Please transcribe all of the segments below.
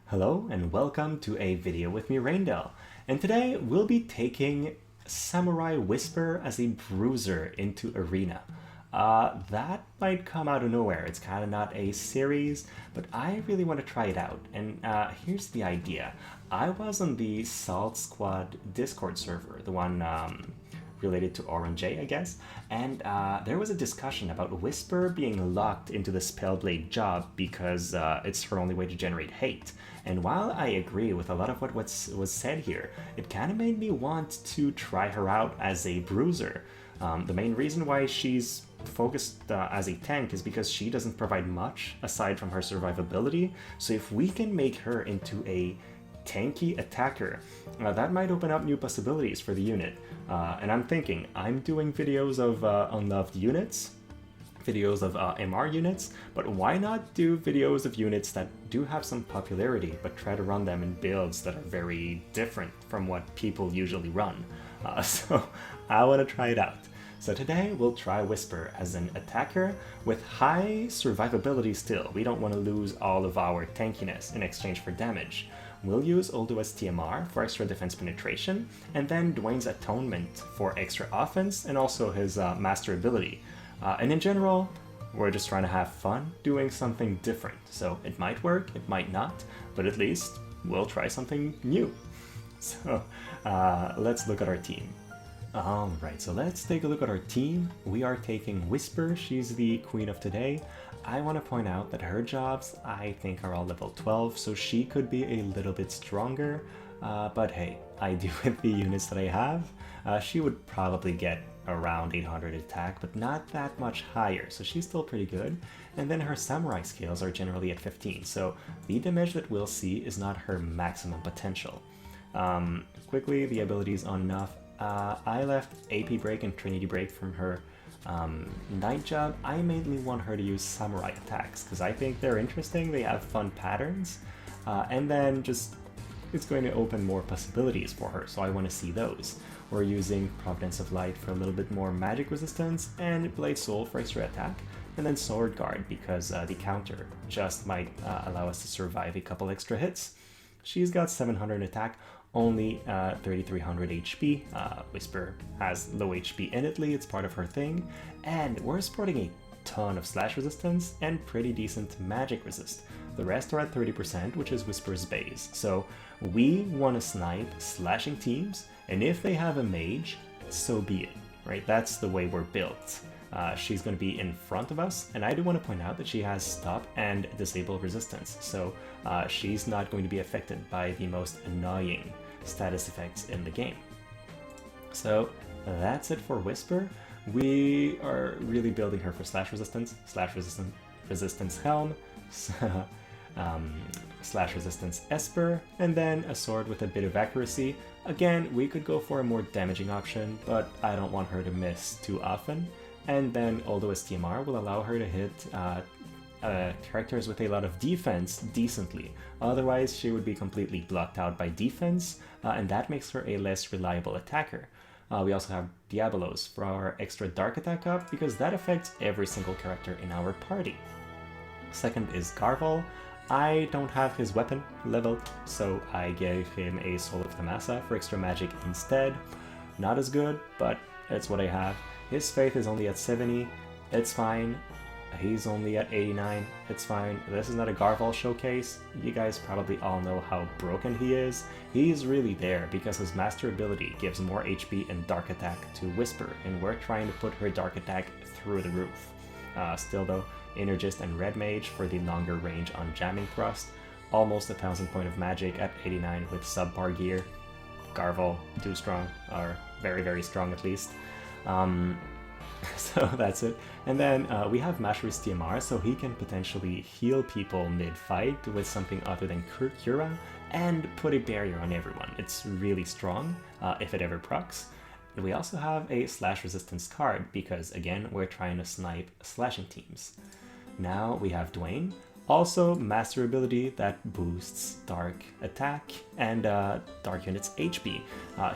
Hello and welcome to a video with me, Raindell. And today we'll be taking Samurai Whisper as a bruiser into Arena. That might come out of nowhere. It's kind of not a series, but I really want to try it out. And here's the idea. I was on the Salt Squad Discord server, the one related to Orlandeau, I guess, and there was a discussion about Whisper being locked into the Spellblade job because it's her only way to generate hate. And while I agree with a lot of what was said here, it kind of made me want to try her out as a bruiser. The main reason why she's focused as a tank is because she doesn't provide much aside from her survivability, so if we can make her into a tanky attacker, that might open up new possibilities for the unit. And I'm thinking, I'm doing videos of unloved units, videos of MR units, but why not do videos of units that do have some popularity, but try to run them in builds that are very different from what people usually run? So I want to try it out. So today we'll try Whisper as an attacker with high survivability still. We don't want to lose all of our tankiness in exchange for damage. We'll use Orlandau's TMR for extra defense penetration, and then Duane's Atonement for extra offense and also his master ability. And in general, we're just trying to have fun doing something different. So it might work, it might not, but at least we'll try something new. So let's look at our team. Alright, so let's take a look at our team. We are taking Whisper, she's the queen of today. I want to point out that her jobs, I think, are all level 12, so she could be a little bit stronger. But hey, I do with the units that I have. She would probably get around 800 attack, but not that much higher, so she's still pretty good. And then her samurai skills are generally at 15, so the damage that we'll see is not her maximum potential. Quickly, the abilities on enough. I left AP Break and Trinity Break from her night job. I mainly want her to use samurai attacks because I think they're interesting, they have fun patterns, and then just it's going to open more possibilities for her, so I want to see those. We're using Providence of Light for a little bit more magic resistance, and Blade Soul for extra attack, and then Sword Guard because the counter just might allow us to survive a couple extra hits. She's got 700 attack, only 3300 HP. Whisper has low HP innately, it's part of her thing, and we're sporting a ton of slash resistance and pretty decent magic resist. The rest are at 30%, which is Whisper's base. So we want to snipe slashing teams, and if they have a mage, so be it, right? That's the way we're built. She's going to be in front of us, and I do want to point out that she has stop and disable resistance, so she's not going to be affected by the most annoying status effects in the game. So that's it for Whisper. We are really building her for slash resistance helm, slash resistance Esper, and then a sword with a bit of accuracy. Again, we could go for a more damaging option, but I don't want her to miss too often. And then Orlandau's TMR will allow her to hit characters with a lot of defense decently. Otherwise, she would be completely blocked out by defense, and that makes her a less reliable attacker. We also have Diabolos for our extra dark attack up, because that affects every single character in our party. Second is Garvall. I don't have his weapon leveled, so I gave him a Soul of Thamasa for extra magic instead. Not as good, but it's what I have. His faith is only at 70, it's fine. He's only at 89, it's fine. This is not a Garvall showcase. You guys probably all know how broken he is. He's really there because his master ability gives more HP and dark attack to Whisper, and we're trying to put her dark attack through the roof. Still though, Energist and Red Mage for the longer range on Jamming Thrust. Almost 1000 point of magic at 89 with subpar gear. Garvall, too strong, or very, very strong at least. So that's it. And then we have Masher's TMR, so he can potentially heal people mid-fight with something other than Cura, and put a barrier on everyone. It's really strong if it ever procs. And we also have a slash resistance card, because again, we're trying to snipe slashing teams. Now we have Duane. Also, master ability that boosts dark attack and dark units HP.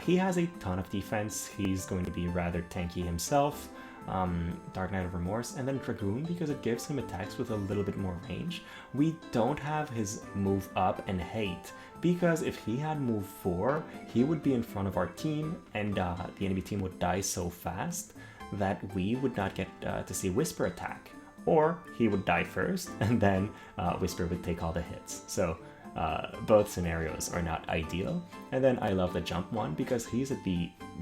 He has a ton of defense, he's going to be rather tanky himself, Dark Knight of Remorse, and then Dragoon because it gives him attacks with a little bit more range. We don't have his move up and hate, because if he had move 4, he would be in front of our team, and the enemy team would die so fast that we would not get to see Whisper attack. Or he would die first, and then Whisper would take all the hits. So both scenarios are not ideal. And then I love the jump one because he's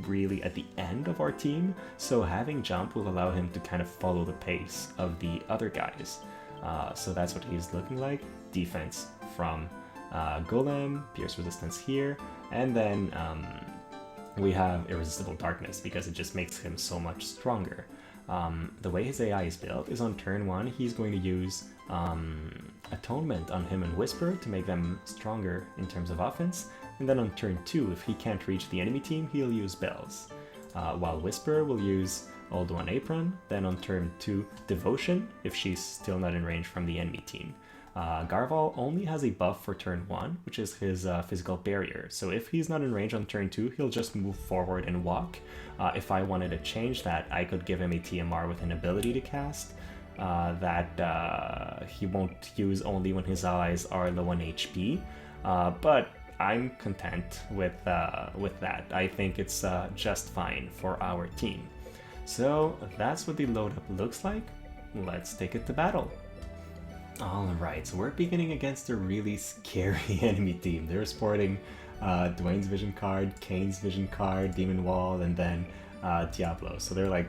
really at the end of our team, so having jump will allow him to kind of follow the pace of the other guys. So that's what he's looking like. Defense from Golem, Pierce resistance here, and then we have Irresistible Darkness because it just makes him so much stronger. The way his AI is built is on turn 1 he's going to use Atonement on him and Whisper to make them stronger in terms of offense, and then on turn 2 if he can't reach the enemy team he'll use Bells, while Whisper will use Old One Apron, then on turn 2 Devotion if she's still not in range from the enemy team. Garvall only has a buff for turn 1, which is his physical barrier, so if he's not in range on turn 2, he'll just move forward and walk. If I wanted to change that, I could give him a TMR with an ability to cast that he won't use only when his allies are low on HP, but I'm content with that. I think it's just fine for our team. So that's what the load-up looks like. Let's take it to battle. Alright, so we're beginning against a really scary enemy team. They're sporting Duane's Vision card, Kain's Vision card, Demon Wall, and then Diablo. So they're like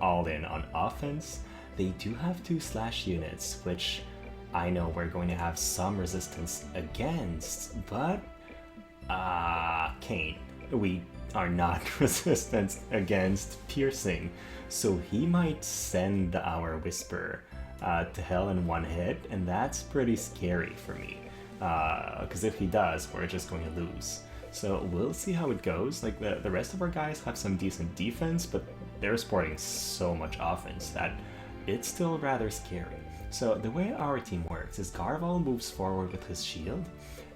all in on offense. They do have 2 slash units, which I know we're going to have some resistance against, but Kain, we are not resistant against piercing, so he might send our Whisper to hell in one hit, and that's pretty scary for me, because if he does, we're just going to lose. So we'll see how it goes. Like the rest of our guys have some decent defense, but they're sporting so much offense that it's still rather scary. So the way our team works is Garvall moves forward with his shield,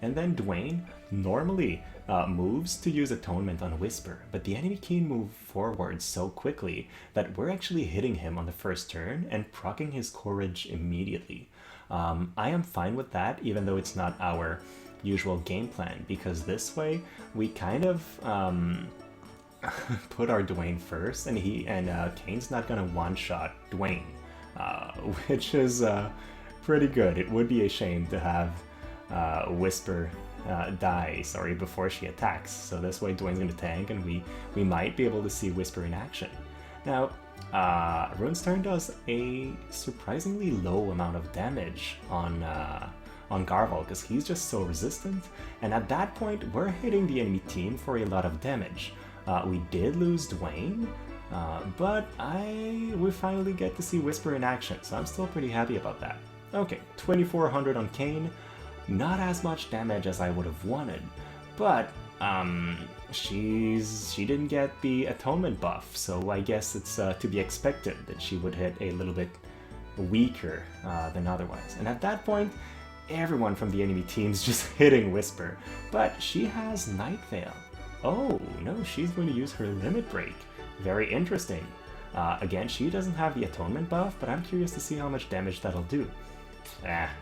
and then Duane normally moves to use Atonement on Whisper, but the enemy can move forward so quickly that we're actually hitting him on the first turn and proccing his courage immediately. I am fine with that, even though it's not our usual game plan, because this way we kind of put our Duane first, and Kain's not gonna one-shot Duane, which is pretty good. It would be a shame to have Whisper die before she attacks, so this way Duane's gonna tank, and we might be able to see Whisper in action. Now, Sterne does a surprisingly low amount of damage on Garvall because he's just so resistant, and at that point we're hitting the enemy team for a lot of damage. We did lose Duane, but we finally get to see Whisper in action, so I'm still pretty happy about that. Okay, 2400 on Kain, not as much damage as I would have wanted, but she didn't get the Atonement buff, so I guess it's to be expected that she would hit a little bit weaker than otherwise. And at that point, everyone from the enemy team's just hitting Whisper, but she has Night Veil. Oh, no, she's going to use her Limit Break. Very interesting. Again, she doesn't have the Atonement buff, but I'm curious to see how much damage that'll do.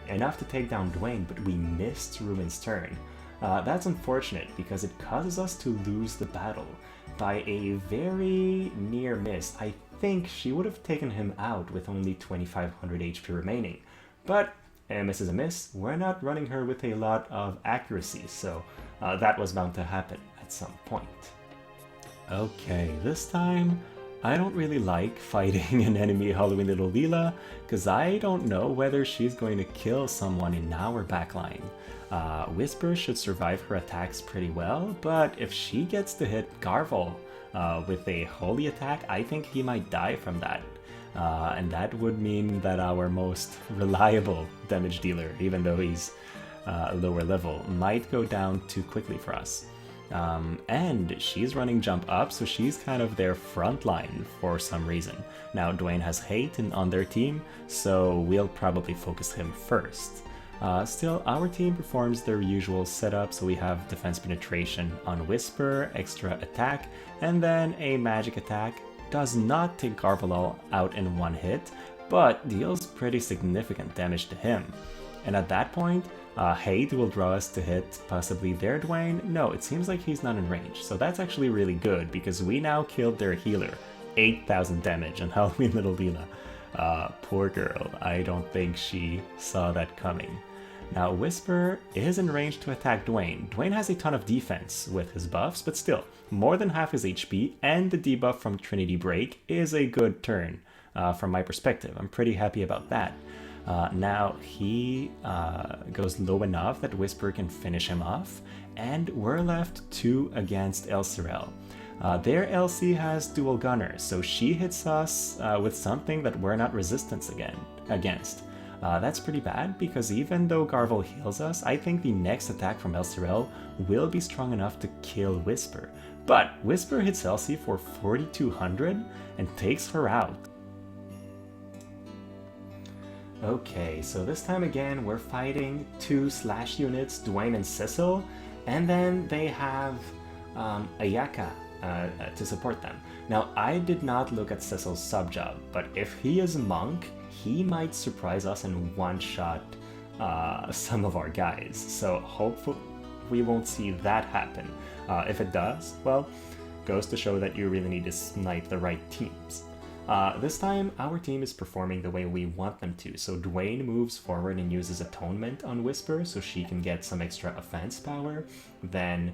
Enough to take down Duane, but we missed Ruin's turn. That's unfortunate because it causes us to lose the battle by a very near miss. I think she would have taken him out with only 2500 HP remaining, but a miss is a miss. We're not running her with a lot of accuracy, so that was bound to happen at some point. Okay, this time I don't really like fighting an enemy Halloween Little Leela, because I don't know whether she's going to kill someone in our backline. Whisper should survive her attacks pretty well, but if she gets to hit Garvall with a holy attack, I think he might die from that. And that would mean that our most reliable damage dealer, even though he's lower level, might go down too quickly for us. And she's running jump up, so she's kind of their front line for some reason. Now Duane has hate on their team, so we'll probably focus him first. Still, our team performs their usual setup, so we have defense penetration on Whisper, extra attack, and then a magic attack. does not take Garvall out in one hit, but deals pretty significant damage to him. And at that point, Hate will draw us to hit possibly their Duane. No, it seems like he's not in range, so that's actually really good because we now killed their healer. 8,000 damage on Halloween Little Leela. Poor girl, I don't think she saw that coming. Now Whisper is in range to attack Duane. Duane has a ton of defense with his buffs, but still, more than half his HP, and the debuff from Trinity Break is a good turn from my perspective. I'm pretty happy about that. Now he goes low enough that Whisper can finish him off, and we're left 2 against Elsirelle. Their LC has dual gunners, so she hits us with something that we're not resistant against. That's pretty bad, because even though Garvall heals us, I think the next attack from Elsirelle will be strong enough to kill Whisper. But Whisper hits Elsie for 4,200 and takes her out. Okay, so this time again we're fighting 2 slash units, Duane and Cecil, and then they have Ayaka to support them. Now, I did not look at Cecil's sub-job, but if he is a monk, he might surprise us and one-shot some of our guys, so hopefully we won't see that happen. If it does, well, goes to show that you really need to snipe the right teams. This time, our team is performing the way we want them to, so Duane moves forward and uses Atonement on Whisper so she can get some extra offense power. Then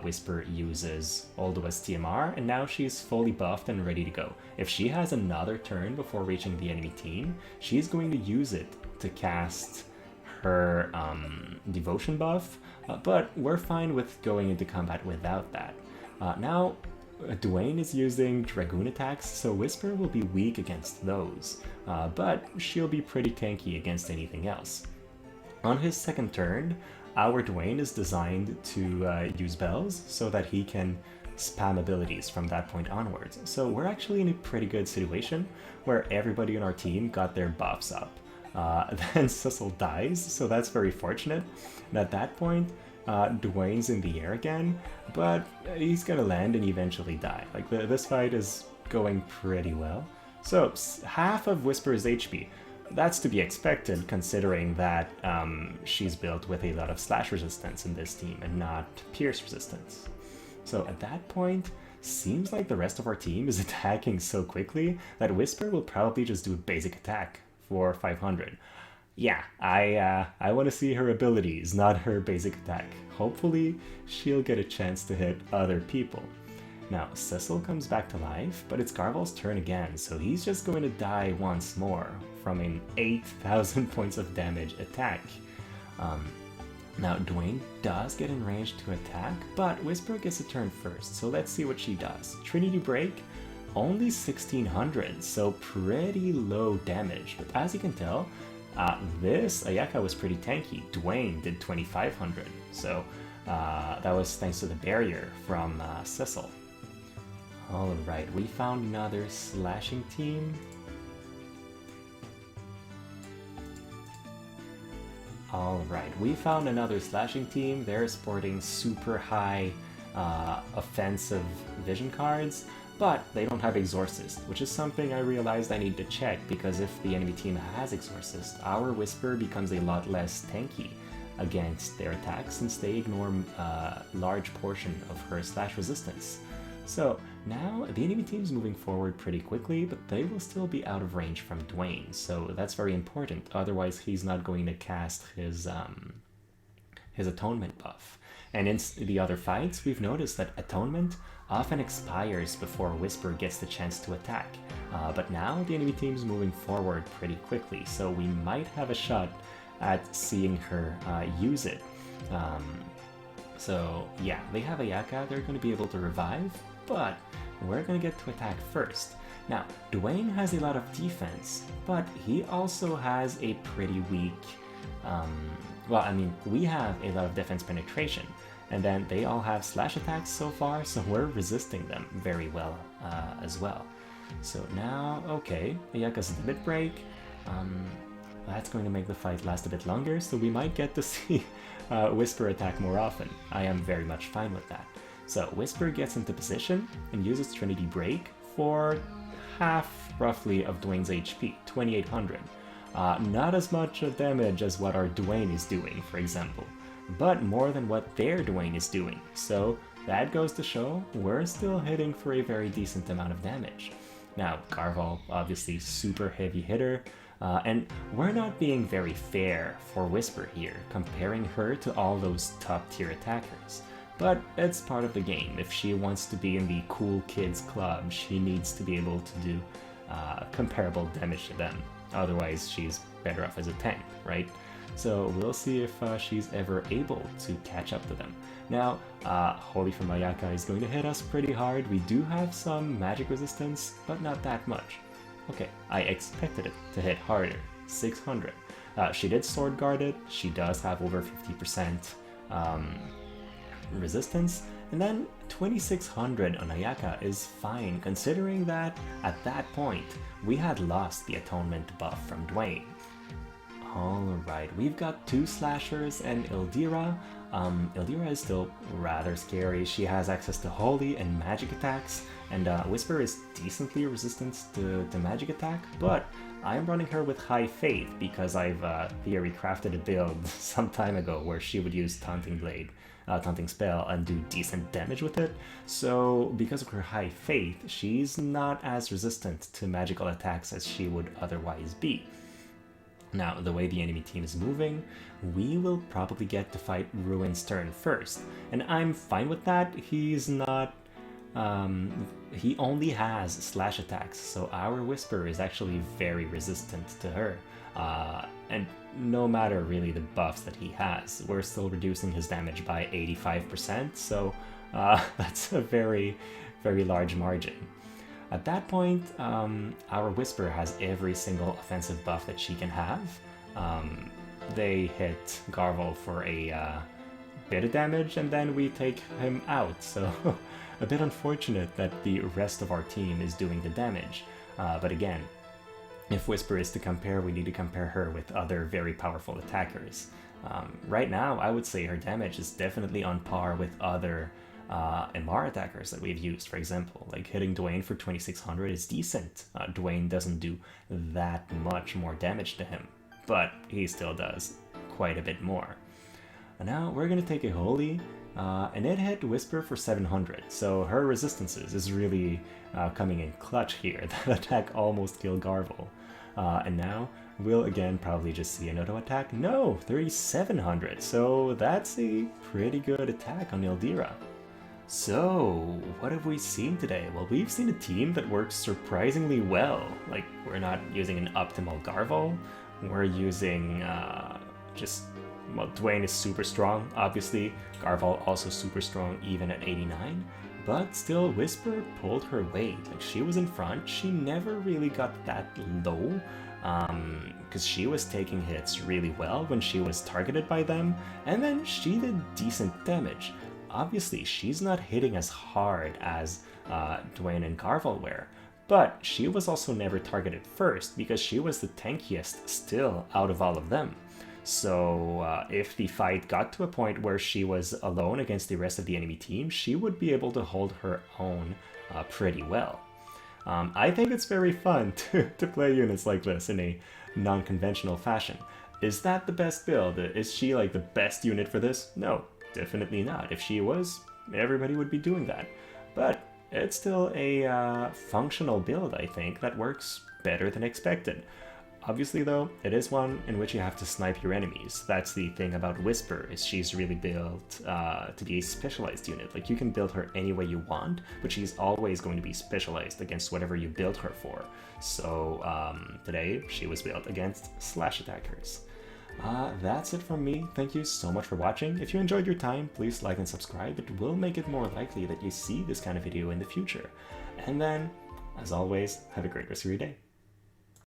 Whisper uses Orlandeau's TMR, and now she's fully buffed and ready to go. If she has another turn before reaching the enemy team, she's going to use it to cast her Devotion buff, but we're fine with going into combat without that. Now, Duane is using Dragoon attacks, so Whisper will be weak against those, but she'll be pretty tanky against anything else. On his second turn, our Duane is designed to use bells so that he can spam abilities from that point onwards. So we're actually in a pretty good situation where everybody on our team got their buffs up. Then Cecil dies, so that's very fortunate. And at that point, Duane's in the air again, but he's gonna land and eventually die. Like, this fight is going pretty well. So, half of Whisper's HP. That's to be expected, considering that she's built with a lot of slash resistance in this team and not pierce resistance. So at that point, seems like the rest of our team is attacking so quickly that Whisper will probably just do a basic attack for 500. Yeah, I want to see her abilities, not her basic attack. Hopefully, she'll get a chance to hit other people. Now, Cecil comes back to life, but it's Garvall's turn again, so he's just going to die once more from an 8,000 points of damage attack. Now, Duane does get in range to attack, but Whisper gets a turn first, so let's see what she does. Trinity Break, only 1,600, so pretty low damage, but as you can tell, this Ayaka was pretty tanky. Duane did 2,500, so that was thanks to the barrier from Cecil. Alright, we found another slashing team. Alright, we found another slashing team. They're sporting super high offensive vision cards, but they don't have Exorcist, which is something I realized I need to check, because if the enemy team has Exorcist, our Whisper becomes a lot less tanky against their attacks since they ignore a large portion of her slash resistance. So now the enemy team's moving forward pretty quickly, but they will still be out of range from Duane, so that's very important, otherwise he's not going to cast his Atonement buff. And in the other fights, we've noticed that Atonement often expires before Whisper gets the chance to attack, but now the enemy team's moving forward pretty quickly, so we might have a shot at seeing her use it. So yeah, they have Ayaka, they're going to be able to revive, but we're going to get to attack first. Now, Duane has a lot of defense, but he also has a pretty weak, well, I mean, we have a lot of defense penetration, and then they all have slash attacks so far, so we're resisting them very well as well. So now, okay, Ayaka's limit break, that's going to make the fight last a bit longer, so we might get to see Whisper attack more often. I am very much fine with that. So Whisper gets into position and uses Trinity Break for half, roughly, of Duane's HP, 2800. Not as much of damage as what our Duane is doing, for example, but more than what their Duane is doing, so that goes to show we're still hitting for a very decent amount of damage. Now, Garvall, obviously super heavy hitter, and we're not being very fair for Whisper here, comparing her to all those top tier attackers. But it's part of the game. If she wants to be in the cool kids club, she needs to be able to do comparable damage to them. Otherwise, she's better off as a tank, right? So we'll see if she's ever able to catch up to them. Now, Holy from Ayaka is going to hit us pretty hard. We do have some magic resistance, but not that much. Okay, I expected it to hit harder, 600. She did sword guard it, she does have over 50% resistance, and then 2600 on Ayaka is fine, considering that at that point we had lost the atonement buff from Duane. Alright, we've got 2 slashers and Ildyra. Ildyra is still rather scary. She has access to holy and magic attacks, and Whisper is decently resistant to magic attack, but I'm running her with high faith because I've theory crafted a build some time ago where she would use Taunting Spell and do decent damage with it. So because of her high faith, she's not as resistant to magical attacks as she would otherwise be. Now, the way the enemy team is moving, we will probably get to fight Ruin's turn first, and I'm fine with that. He's not... he only has slash attacks, so our Whisper is actually very resistant to her. And no matter really the buffs that he has, we're still reducing his damage by 85%, so that's a very, very large margin. At that point, our Whisper has every single offensive buff that she can have. They hit Garvall for a bit of damage, and then we take him out, so a bit unfortunate that the rest of our team is doing the damage. But again, if Whisper is to compare, we need to compare her with other very powerful attackers. Right now, I would say her damage is definitely on par with other MR attackers that we've used, for example. Like hitting Duane for 2600 is decent. Duane doesn't do that much more damage to him, but he still does quite a bit more. And now we're going to take a Holy, and it hit Whisper for 700, so her resistances is really coming in clutch here. That attack almost killed Garvall. And now we'll again probably just see an auto attack. No, 3700, so that's a pretty good attack on Ildyra. So, what have we seen today? Well, we've seen a team that works surprisingly well. Like, we're not using an optimal Garvall, we're using well, Duane is super strong, obviously. Garvall also super strong even at 89, but still Whisper pulled her weight. Like, she was in front, she never really got that low, because she was taking hits really well when she was targeted by them, and then she did decent damage. Obviously, she's not hitting as hard as Duane and Garvall were, but she was also never targeted first because she was the tankiest still out of all of them. So if the fight got to a point where she was alone against the rest of the enemy team, she would be able to hold her own pretty well. I think it's very fun to play units like this in a non-conventional fashion. Is that the best build? Is she like the best unit for this? No. Definitely not. If she was, everybody would be doing that. But it's still a functional build, I think, that works better than expected. Obviously, though, it is one in which you have to snipe your enemies. That's the thing about Whisper, is she's really built to be a specialized unit. Like, you can build her any way you want, but she's always going to be specialized against whatever you build her for. So, today, she was built against slash attackers. That's it from me. Thank you so much for watching. If you enjoyed your time, please like and subscribe. It will make it more likely that you see this kind of video in the future. And then, as always, have a great rest of your day.